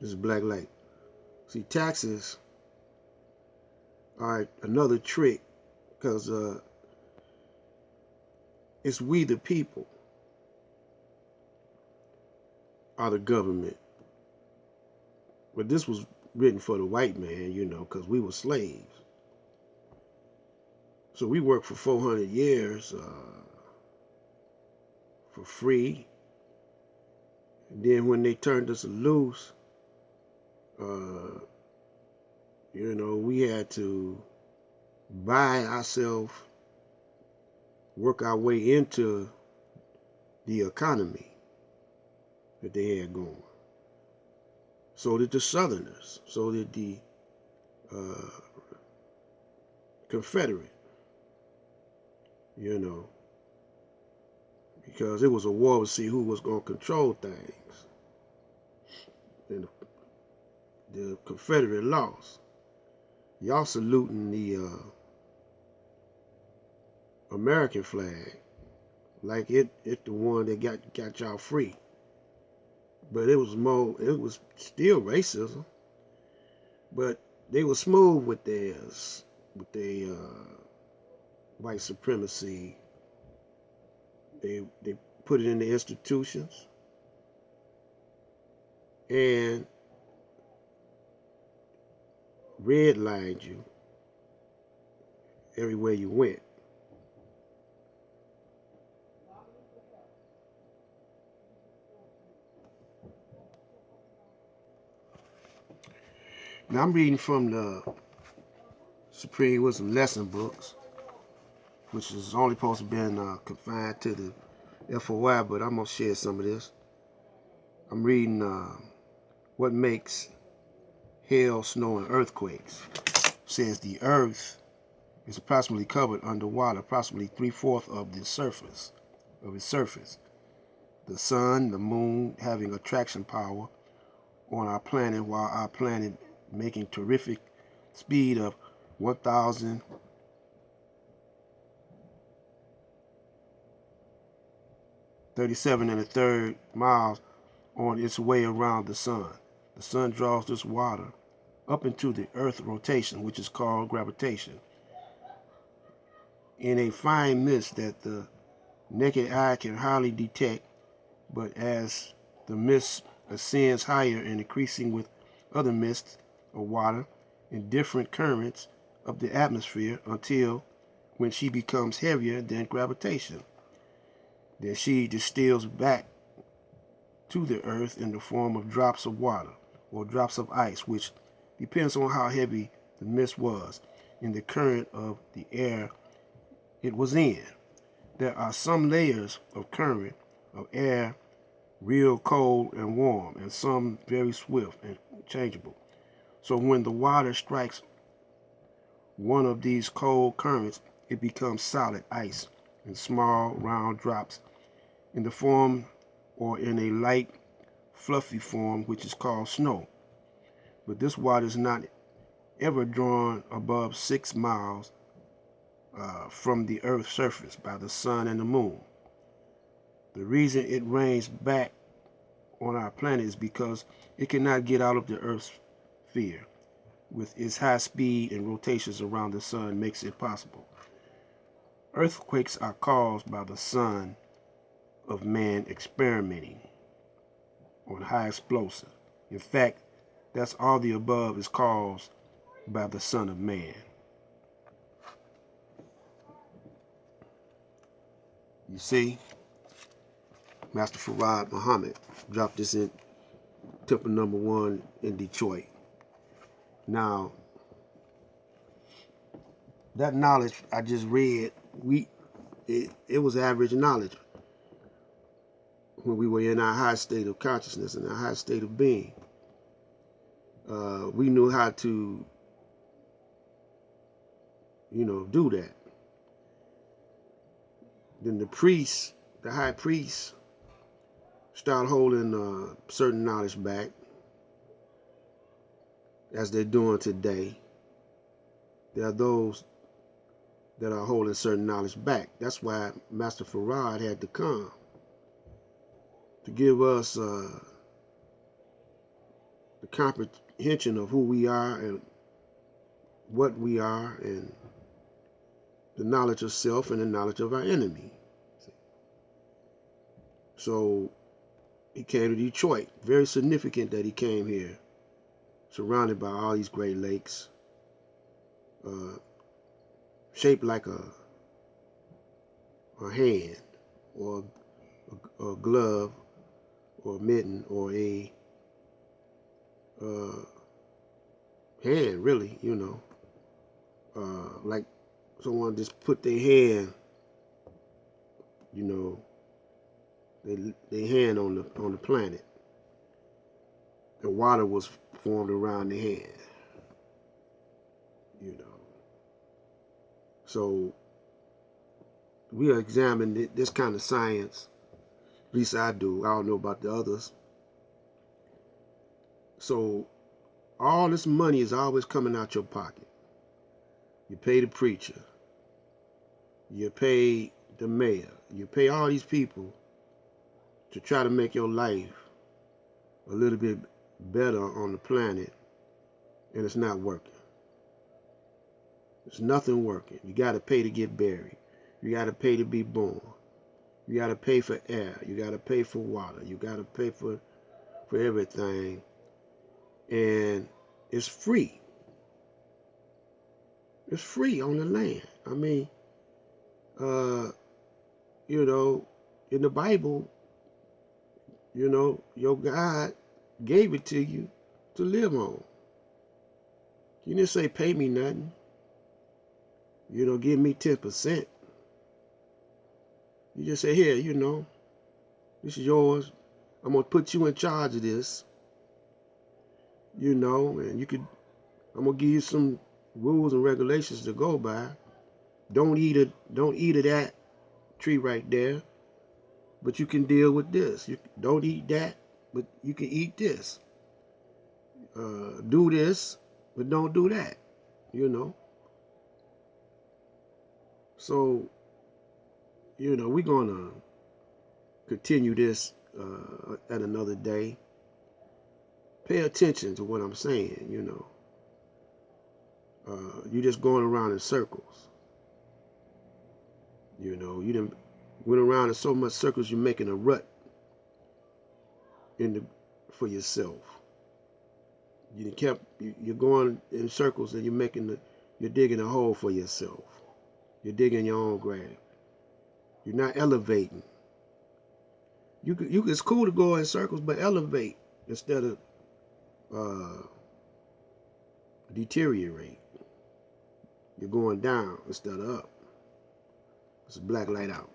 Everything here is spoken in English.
This is black light. See, taxes are another trick because it's we the people are the government. But this was written for the white man, you know, because we were slaves. So we worked for 400 years for free. And then when they turned us loose, uh, you know, we had to buy ourselves, work our way into the economy that they had going. So did the Southerners. So did the uh, Confederate. You know, because it was a war to see who was going to control things. And the Confederate lost. Y'all saluting the American flag like it the one that got y'all free. But it was still racism. But they were smooth with theirs, with their white supremacy. They put it in the institutions and redlined you everywhere you went. Now I'm reading from the Supreme Wisdom lesson books, which is only supposed to be confined to the FOI, but I'm gonna share some of this. I'm reading What Makes Hail, Snow, and Earthquakes. It says the Earth is approximately covered underwater, approximately 3/4 of its surface. The sun, the moon, having attraction power on our planet, while our planet making terrific speed of 1,037 1/3 miles on its way around the sun. The sun draws this water up into the Earth's rotation, which is called gravitation, in a fine mist that the naked eye can hardly detect, but as the mist ascends higher and increasing with other mists of water in different currents of the atmosphere until when she becomes heavier than gravitation, then she distills back to the earth in the form of drops of water or drops of ice, which depends on how heavy the mist was in the current of the air it was in. There are some layers of current of air real cold and warm, and some very swift and changeable. So when the water strikes one of these cold currents, it becomes solid ice in small round drops in the form or in a light fluffy form, which is called snow. But this water is not ever drawn above 6 miles from the earth's surface by the sun and the moon. The reason it rains back on our planet is because it cannot get out of the earth's sphere with its high speed and rotations around the sun makes it possible. Earthquakes are caused by the son of man experimenting on high explosive. In fact, that's all the above is caused by the son of man. You see, Master Farad Muhammad dropped this in Temple Number 1 in Detroit. Now, that knowledge I just read, it was average knowledge when we were in our high state of consciousness and our high state of being. We knew how to, do that. Then the priests, the high priests, start holding certain knowledge back, as they're doing today. There are those that are holding certain knowledge back. That's why Master Farad had to come to give us the comprehension of who we are and what we are, and the knowledge of self and the knowledge of our enemy. So he came to Detroit. Very significant that he came here, surrounded by all these Great Lakes, shaped like a hand, or a glove, or a mitten, or a hand, really, like someone just put their hand, their hand on the planet, and water was formed around the hand, So we are examining this kind of science. At least I do. I don't know about the others. So all this money is always coming out your pocket. You pay the preacher. You pay the mayor. You pay all these people to try to make your life a little bit better on the planet, and it's not working. There's nothing working. You got to pay to get buried. You got to pay to be born. You got to pay for air. You got to pay for water. You got to pay for everything. And it's free. It's free on the land. I mean, in the Bible, your God gave it to you to live on. You didn't say, pay me nothing. Give me 10%. You just say, here, this is yours. I'm going to put you in charge of this. And I'm going to give you some rules and regulations to go by. Don't eat of that tree right there, but you can deal with this. You don't eat that, but you can eat this. Do this, but don't do that. So, we're going to continue this at another day. Pay attention to what I'm saying, You're just going around in circles. You done went around in so much circles, you're making a rut for yourself. You're going in circles, and you're digging a hole for yourself. You're digging your own grave. You're not elevating. It's cool to go in circles, but elevate instead of deteriorate. You're going down instead of up. It's a black light out.